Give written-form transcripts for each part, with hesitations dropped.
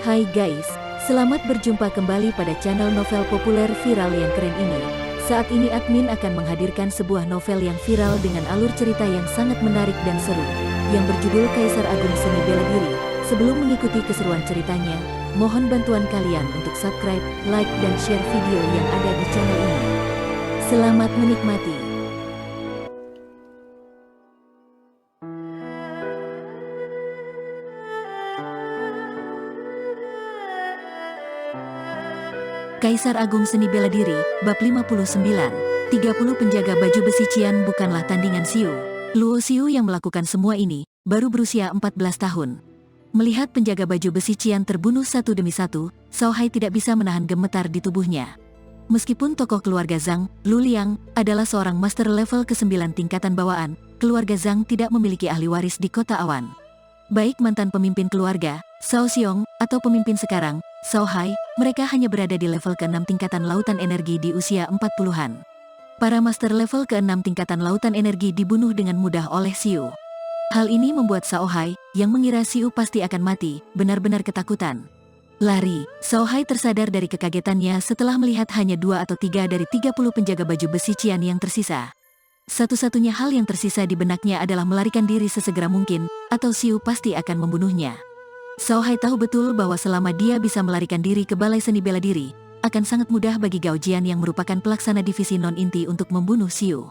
Hai guys, selamat berjumpa kembali pada channel novel populer viral yang keren ini. Saat ini admin akan menghadirkan sebuah novel yang viral dengan alur cerita yang sangat menarik dan seru, yang berjudul Kaisar Agung Seni Bela Diri. Sebelum mengikuti keseruan ceritanya, mohon bantuan kalian untuk subscribe, like, dan share video yang ada di channel ini. Selamat menikmati. Kaisar Agung Seni Bela Diri, Bab 59. 30 penjaga baju besi Qian bukanlah tandingan Xiu. Luo Xiu yang melakukan semua ini, baru berusia 14 tahun. Melihat penjaga baju besi Qian terbunuh satu demi satu, Cao Hai tidak bisa menahan gemetar di tubuhnya. Meskipun tokoh keluarga Zhang, Lu Liang, adalah seorang master level ke-9 tingkatan bawaan, keluarga Zhang tidak memiliki ahli waris di kota awan. Baik mantan pemimpin keluarga, Cao Xiong, atau pemimpin sekarang, Cao Hai, mereka hanya berada di level ke-6 tingkatan lautan energi di usia 40-an. Para master level ke-6 tingkatan lautan energi dibunuh dengan mudah oleh Xiu. Hal ini membuat Cao Hai, yang mengira Xiu pasti akan mati, benar-benar ketakutan. Lari, Cao Hai tersadar dari kekagetannya setelah melihat hanya 2 atau 3 dari 30 penjaga baju besi Qian yang tersisa. Satu-satunya hal yang tersisa di benaknya adalah melarikan diri sesegera mungkin, atau Xiu pasti akan membunuhnya. Cao Hai tahu betul bahwa selama dia bisa melarikan diri ke Balai Seni Bela Diri, akan sangat mudah bagi Gao Jian yang merupakan pelaksana divisi non-inti untuk membunuh Xiu.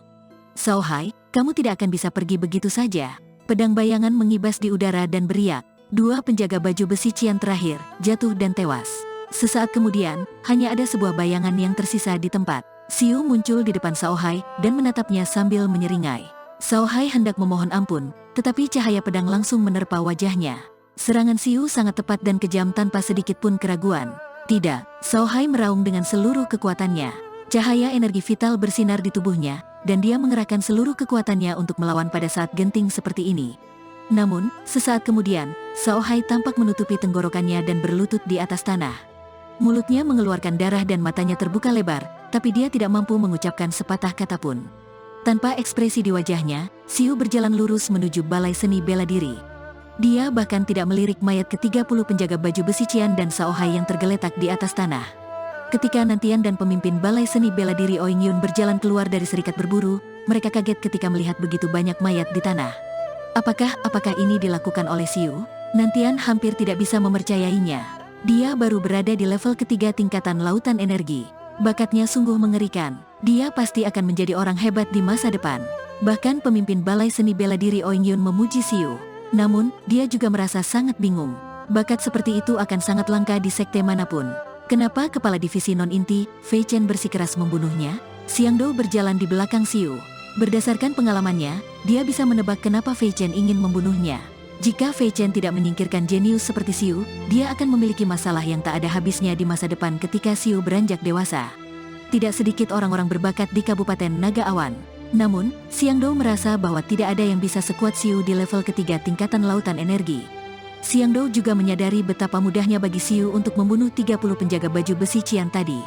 Cao Hai, kamu tidak akan bisa pergi begitu saja. Pedang bayangan mengibas di udara dan beriak. 2 penjaga baju besi Qian terakhir, jatuh dan tewas. Sesaat kemudian, hanya ada sebuah bayangan yang tersisa di tempat. Xiu muncul di depan Cao Hai dan menatapnya sambil menyeringai. Cao Hai hendak memohon ampun, tetapi cahaya pedang langsung menerpa wajahnya. Serangan Xiu sangat tepat dan kejam tanpa sedikit pun keraguan. Tidak, Cao Hai meraung dengan seluruh kekuatannya. Cahaya energi vital bersinar di tubuhnya, dan dia mengerahkan seluruh kekuatannya untuk melawan pada saat genting seperti ini. Namun, sesaat kemudian, Cao Hai tampak menutupi tenggorokannya dan berlutut di atas tanah. Mulutnya mengeluarkan darah dan matanya terbuka lebar, tapi dia tidak mampu mengucapkan sepatah kata pun. Tanpa ekspresi di wajahnya, Xiu berjalan lurus menuju Balai Seni Bela Diri. Dia bahkan tidak melirik mayat ke-30 penjaga baju besi Qian dan Cao Hai yang tergeletak di atas tanah. Ketika Nantian dan pemimpin Balai Seni Bela Diri Oing Yun berjalan keluar dari serikat berburu, mereka kaget ketika melihat begitu banyak mayat di tanah. Apakah ini dilakukan oleh Xiu? Nantian hampir tidak bisa mempercayainya. Dia baru berada di level ketiga tingkatan lautan energi. Bakatnya sungguh mengerikan. Dia pasti akan menjadi orang hebat di masa depan. Bahkan pemimpin Balai Seni Bela Diri Oing Yun memuji Xiu. Namun, dia juga merasa sangat bingung. Bakat seperti itu akan sangat langka di sekte manapun. Kenapa kepala divisi non-inti, Fei Chen bersikeras membunuhnya? Xiang Dou berjalan di belakang Xiu. Berdasarkan pengalamannya, dia bisa menebak kenapa Fei Chen ingin membunuhnya. Jika Fei Chen tidak menyingkirkan jenius seperti Xiu, dia akan memiliki masalah yang tak ada habisnya di masa depan ketika Xiu beranjak dewasa. Tidak sedikit orang-orang berbakat di Kabupaten Naga Awan. Namun, Xiang Dou merasa bahwa tidak ada yang bisa sekuat Xiu di level ketiga tingkatan lautan energi. Xiang Dou juga menyadari betapa mudahnya bagi Xiu untuk membunuh 30 penjaga baju besi Qian tadi.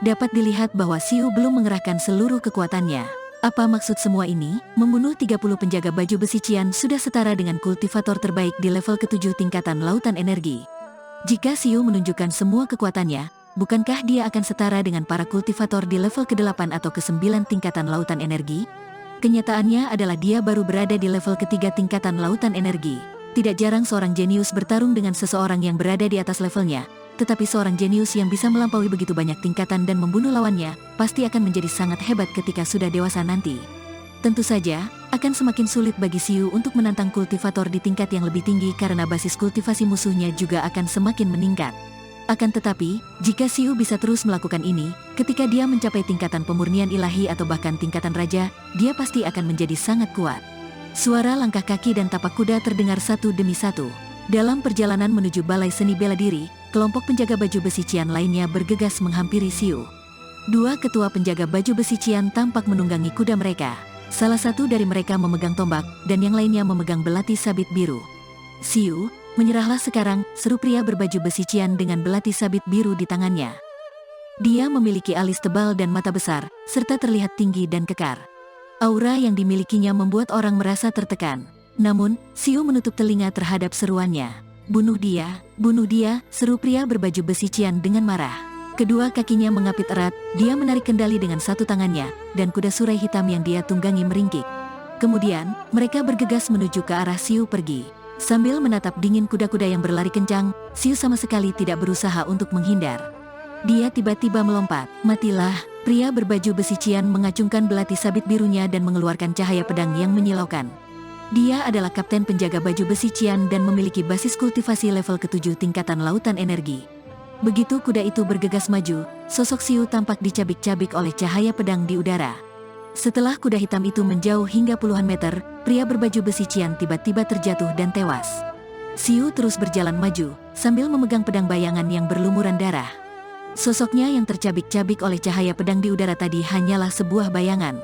Dapat dilihat bahwa Xiu belum mengerahkan seluruh kekuatannya. Apa maksud semua ini? Membunuh 30 penjaga baju besi Qian sudah setara dengan kultivator terbaik di level ke-7 tingkatan lautan energi. Jika Xiu menunjukkan semua kekuatannya, bukankah dia akan setara dengan para kultivator di level ke-8 atau ke-9 tingkatan lautan energi? Kenyataannya adalah dia baru berada di level ketiga tingkatan lautan energi. Tidak jarang seorang jenius bertarung dengan seseorang yang berada di atas levelnya, tetapi seorang jenius yang bisa melampaui begitu banyak tingkatan dan membunuh lawannya, pasti akan menjadi sangat hebat ketika sudah dewasa nanti. Tentu saja, akan semakin sulit bagi Xiu untuk menantang kultivator di tingkat yang lebih tinggi karena basis kultivasi musuhnya juga akan semakin meningkat. Akan tetapi, jika Xiu bisa terus melakukan ini, ketika dia mencapai tingkatan pemurnian ilahi atau bahkan tingkatan raja, dia pasti akan menjadi sangat kuat. Suara langkah kaki dan tapak kuda terdengar satu demi satu. Dalam perjalanan menuju Balai Seni Bela Diri, kelompok penjaga baju besi Qian lainnya bergegas menghampiri Xiu. 2 ketua penjaga baju besi Qian tampak menunggangi kuda mereka. Salah satu dari mereka memegang tombak, dan yang lainnya memegang belati sabit biru. Xiu, menyerahlah sekarang, seru pria berbaju besi Qian dengan belati sabit biru di tangannya. Dia memiliki alis tebal dan mata besar, serta terlihat tinggi dan kekar. Aura yang dimilikinya membuat orang merasa tertekan. Namun, Xiu menutup telinga terhadap seruannya. bunuh dia, seru pria berbaju besi Qian dengan marah. Kedua kakinya mengapit erat, dia menarik kendali dengan satu tangannya, dan kuda surai hitam yang dia tunggangi meringkik. Kemudian, mereka bergegas menuju ke arah Xiu pergi. Sambil menatap dingin kuda-kuda yang berlari kencang, Xiu sama sekali tidak berusaha untuk menghindar. Dia tiba-tiba melompat. Matilah, pria berbaju besi Qian mengacungkan belati sabit birunya dan mengeluarkan cahaya pedang yang menyilaukan. Dia adalah kapten penjaga baju besi Qian dan memiliki basis kultivasi level ke-7 tingkatan lautan energi. Begitu kuda itu bergegas maju, sosok Xiu tampak dicabik-cabik oleh cahaya pedang di udara. Setelah kuda hitam itu menjauh hingga puluhan meter, pria berbaju besi Qian tiba-tiba terjatuh dan tewas. Xiu terus berjalan maju, sambil memegang pedang bayangan yang berlumuran darah. Sosoknya yang tercabik-cabik oleh cahaya pedang di udara tadi hanyalah sebuah bayangan.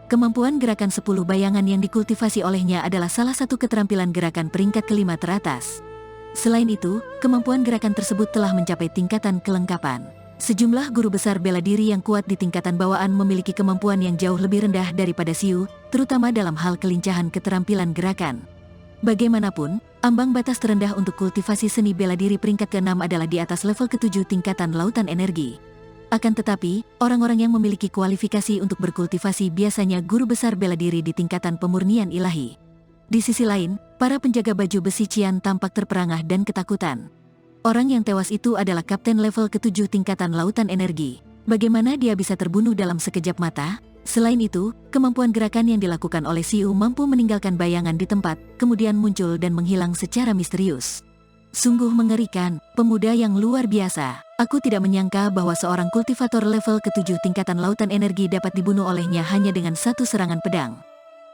Kemampuan gerakan 10 bayangan yang dikultivasi olehnya adalah salah satu keterampilan gerakan peringkat kelima teratas. Selain itu, kemampuan gerakan tersebut telah mencapai tingkatan kelengkapan. Sejumlah guru besar bela diri yang kuat di tingkatan bawaan memiliki kemampuan yang jauh lebih rendah daripada Xiu, terutama dalam hal kelincahan keterampilan gerakan. Bagaimanapun, ambang batas terendah untuk kultivasi seni bela diri peringkat ke-6 adalah di atas level ke-7 tingkatan lautan energi. Akan tetapi, orang-orang yang memiliki kualifikasi untuk berkultivasi biasanya guru besar bela diri di tingkatan pemurnian ilahi. Di sisi lain, para penjaga baju besi Qian tampak terperangah dan ketakutan. Orang yang tewas itu adalah kapten level ke-7 tingkatan lautan energi. Bagaimana dia bisa terbunuh dalam sekejap mata? Selain itu, kemampuan gerakan yang dilakukan oleh Xiu mampu meninggalkan bayangan di tempat, kemudian muncul dan menghilang secara misterius. Sungguh mengerikan, pemuda yang luar biasa. Aku tidak menyangka bahwa seorang kultivator level ke-7 tingkatan lautan energi dapat dibunuh olehnya hanya dengan satu serangan pedang.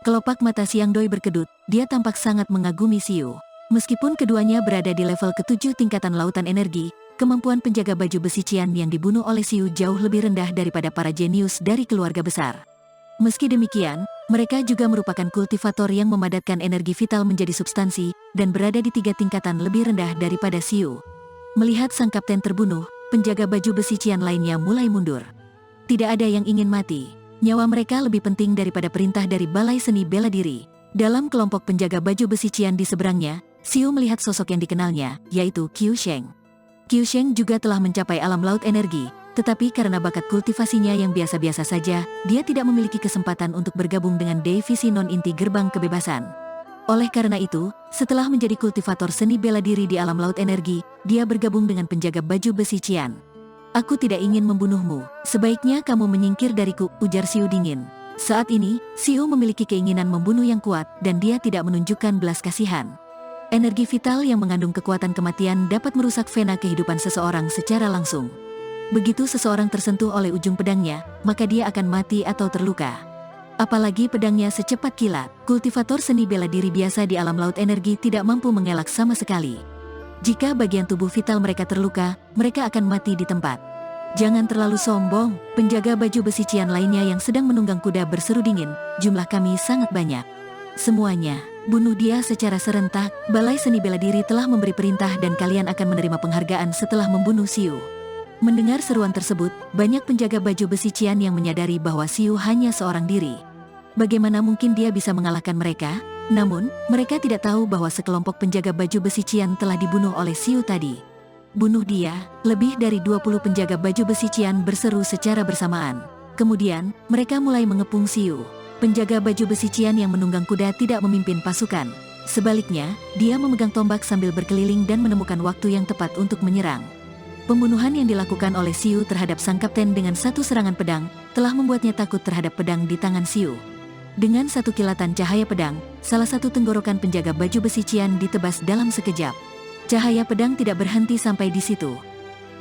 Kelopak mata Xiang Doi berkedut, dia tampak sangat mengagumi Xiu. Meskipun keduanya berada di level ke-7 tingkatan lautan energi, kemampuan penjaga baju besi Qian yang dibunuh oleh Xiu jauh lebih rendah daripada para jenius dari keluarga besar. Meski demikian, mereka juga merupakan kultivator yang memadatkan energi vital menjadi substansi, dan berada di 3 tingkatan lebih rendah daripada Xiu. Melihat sang kapten terbunuh, penjaga baju besi Qian lainnya mulai mundur. Tidak ada yang ingin mati. Nyawa mereka lebih penting daripada perintah dari Balai Seni Bela Diri. Dalam kelompok penjaga baju besi Qian di seberangnya, Xiu melihat sosok yang dikenalnya, yaitu Qiu Sheng. Qiu Sheng juga telah mencapai alam laut energi, tetapi karena bakat kultivasinya yang biasa-biasa saja, dia tidak memiliki kesempatan untuk bergabung dengan divisi non-inti gerbang kebebasan. Oleh karena itu, setelah menjadi kultivator seni bela diri di alam laut energi, dia bergabung dengan penjaga baju besi Qian. Aku tidak ingin membunuhmu, sebaiknya kamu menyingkir dariku, ujar Xiu dingin. Saat ini, Xiu memiliki keinginan membunuh yang kuat, dan dia tidak menunjukkan belas kasihan. Energi vital yang mengandung kekuatan kematian dapat merusak vena kehidupan seseorang secara langsung. Begitu seseorang tersentuh oleh ujung pedangnya, maka dia akan mati atau terluka. Apalagi pedangnya secepat kilat, kultivator seni bela diri biasa di alam laut energi tidak mampu mengelak sama sekali. Jika bagian tubuh vital mereka terluka, mereka akan mati di tempat. Jangan terlalu sombong, penjaga baju besi Qian lainnya yang sedang menunggang kuda berseru dingin, jumlah kami sangat banyak. Semuanya, bunuh dia secara serentak. Balai Seni Bela Diri telah memberi perintah dan kalian akan menerima penghargaan setelah membunuh Xiu. Mendengar seruan tersebut, banyak penjaga baju besi Qian yang menyadari bahwa Xiu hanya seorang diri. Bagaimana mungkin dia bisa mengalahkan mereka? Namun, mereka tidak tahu bahwa sekelompok penjaga baju besi Qian telah dibunuh oleh Xiu tadi. Bunuh dia, lebih dari 20 penjaga baju besi Qian berseru secara bersamaan. Kemudian, mereka mulai mengepung Xiu. Penjaga baju besi Qian yang menunggang kuda tidak memimpin pasukan. Sebaliknya, dia memegang tombak sambil berkeliling dan menemukan waktu yang tepat untuk menyerang. Pembunuhan yang dilakukan oleh Xiu terhadap sang kapten dengan satu serangan pedang, telah membuatnya takut terhadap pedang di tangan Xiu. Dengan satu kilatan cahaya pedang, salah satu tenggorokan penjaga baju besi Qian ditebas dalam sekejap. Cahaya pedang tidak berhenti sampai di situ.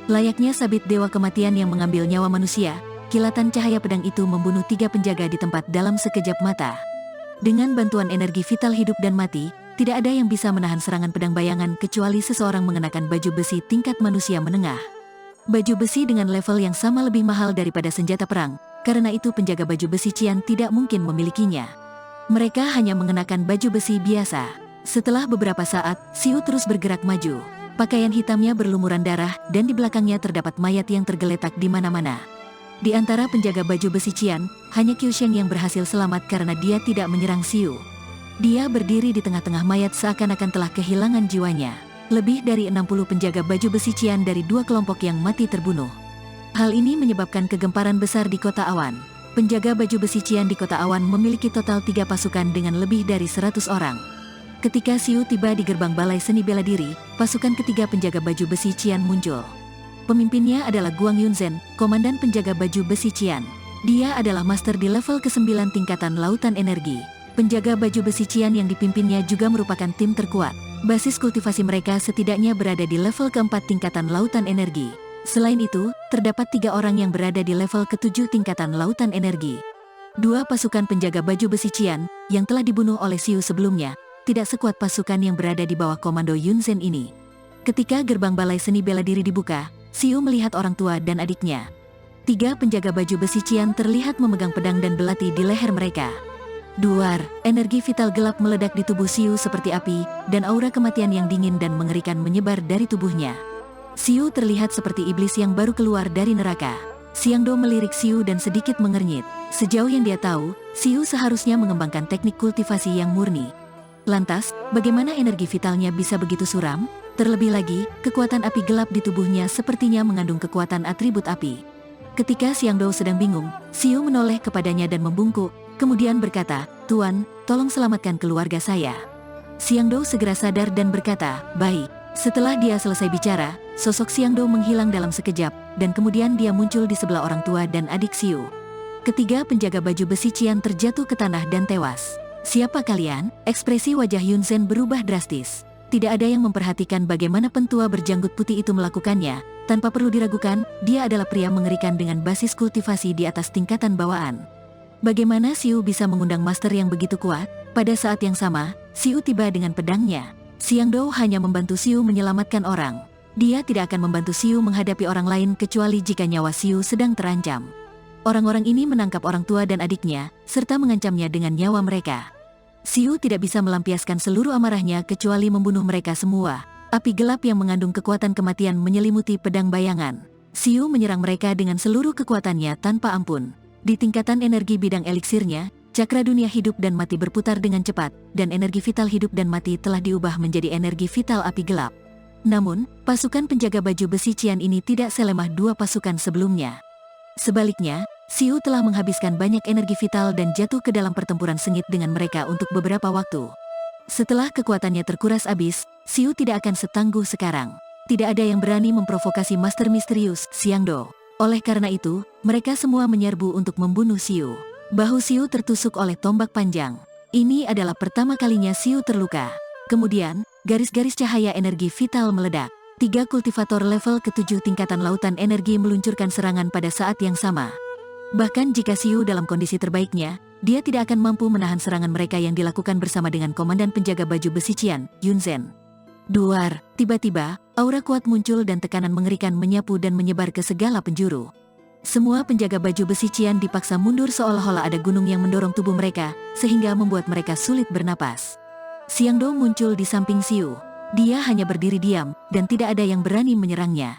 Layaknya sabit dewa kematian yang mengambil nyawa manusia, kilatan cahaya pedang itu membunuh 3 penjaga di tempat dalam sekejap mata. Dengan bantuan energi vital hidup dan mati, tidak ada yang bisa menahan serangan pedang bayangan kecuali seseorang mengenakan baju besi tingkat manusia menengah. Baju besi dengan level yang sama lebih mahal daripada senjata perang, karena itu penjaga baju besi Qian tidak mungkin memilikinya. Mereka hanya mengenakan baju besi biasa. Setelah beberapa saat, Xiu terus bergerak maju. Pakaian hitamnya berlumuran darah, dan di belakangnya terdapat mayat yang tergeletak di mana-mana. Di antara penjaga baju besi Qian, hanya Qiu Sheng yang berhasil selamat karena dia tidak menyerang Xiu. Dia berdiri di tengah-tengah mayat seakan-akan telah kehilangan jiwanya. Lebih dari 60 penjaga baju besi Qian dari dua kelompok yang mati terbunuh. Hal ini menyebabkan kegemparan besar di kota awan. Penjaga baju besi Qian di kota awan memiliki total 3 pasukan dengan lebih dari 100 orang. Ketika Xiu tiba di gerbang balai seni bela diri, pasukan ketiga penjaga baju besi Qian muncul. Pemimpinnya adalah Guang Yunzhen, komandan penjaga baju besi Qian. Dia adalah master di level ke-9 tingkatan lautan energi. Penjaga baju besi Qian yang dipimpinnya juga merupakan tim terkuat. Basis kultivasi mereka setidaknya berada di level ke-4 tingkatan lautan energi. Selain itu, terdapat 3 orang yang berada di level ke-7 tingkatan lautan energi. 2 pasukan penjaga baju besi Qian, yang telah dibunuh oleh Xiu sebelumnya, tidak sekuat pasukan yang berada di bawah komando Yunzhen ini. Ketika gerbang balai seni bela diri dibuka, Xiu melihat orang tua dan adiknya. 3 penjaga baju besi Qian terlihat memegang pedang dan belati di leher mereka. Duar, energi vital gelap meledak di tubuh Xiu seperti api, dan aura kematian yang dingin dan mengerikan menyebar dari tubuhnya. Xiu terlihat seperti iblis yang baru keluar dari neraka. Xiangdo melirik Xiu dan sedikit mengernyit. Sejauh yang dia tahu, Xiu seharusnya mengembangkan teknik kultivasi yang murni. Lantas, bagaimana energi vitalnya bisa begitu suram? Terlebih lagi, kekuatan api gelap di tubuhnya sepertinya mengandung kekuatan atribut api. Ketika Xiangdo sedang bingung, Xiu menoleh kepadanya dan membungkuk, kemudian berkata, "Tuan, tolong selamatkan keluarga saya." Xiangdo segera sadar dan berkata, "Baik." Setelah dia selesai bicara, sosok Xiangdo menghilang dalam sekejap, dan kemudian dia muncul di sebelah orang tua dan adik Xiu. Ketiga penjaga baju besi Qian terjatuh ke tanah dan tewas. "Siapa kalian?" Ekspresi wajah Yunzhen berubah drastis. Tidak ada yang memperhatikan bagaimana pentua berjanggut putih itu melakukannya. Tanpa perlu diragukan, dia adalah pria mengerikan dengan basis kultivasi di atas tingkatan bawaan. Bagaimana Xiu bisa mengundang master yang begitu kuat? Pada saat yang sama, Xiu tiba dengan pedangnya. Xiangdo hanya membantu Xiu menyelamatkan orang. Dia tidak akan membantu Xiu menghadapi orang lain kecuali jika nyawa Xiu sedang terancam. Orang-orang ini menangkap orang tua dan adiknya, serta mengancamnya dengan nyawa mereka. Xiu tidak bisa melampiaskan seluruh amarahnya kecuali membunuh mereka semua. Api gelap yang mengandung kekuatan kematian menyelimuti pedang bayangan. Xiu menyerang mereka dengan seluruh kekuatannya tanpa ampun. Di tingkatan energi bidang eliksirnya, cakra dunia hidup dan mati berputar dengan cepat, dan energi vital hidup dan mati telah diubah menjadi energi vital api gelap. Namun, pasukan penjaga baju besi Qian ini tidak selemah 2 pasukan sebelumnya. Sebaliknya, Xiu telah menghabiskan banyak energi vital dan jatuh ke dalam pertempuran sengit dengan mereka untuk beberapa waktu. Setelah kekuatannya terkuras habis, Xiu tidak akan setangguh sekarang. Tidak ada yang berani memprovokasi Master Misterius, Xiangdo. Oleh karena itu, mereka semua menyerbu untuk membunuh Xiu. Bahu Xiu tertusuk oleh tombak panjang. Ini adalah pertama kalinya Xiu terluka. Kemudian, garis-garis cahaya energi vital meledak. 3 kultivator level ke-7 tingkatan lautan energi meluncurkan serangan pada saat yang sama. Bahkan jika Xiu dalam kondisi terbaiknya, dia tidak akan mampu menahan serangan mereka yang dilakukan bersama dengan komandan penjaga baju besi Qian, Yunzhen. Duar, tiba-tiba, aura kuat muncul dan tekanan mengerikan menyapu dan menyebar ke segala penjuru. Semua penjaga baju besi Qian dipaksa mundur seolah-olah ada gunung yang mendorong tubuh mereka, sehingga membuat mereka sulit bernapas. Xiangdo muncul di samping Xiu. Dia hanya berdiri diam, dan tidak ada yang berani menyerangnya.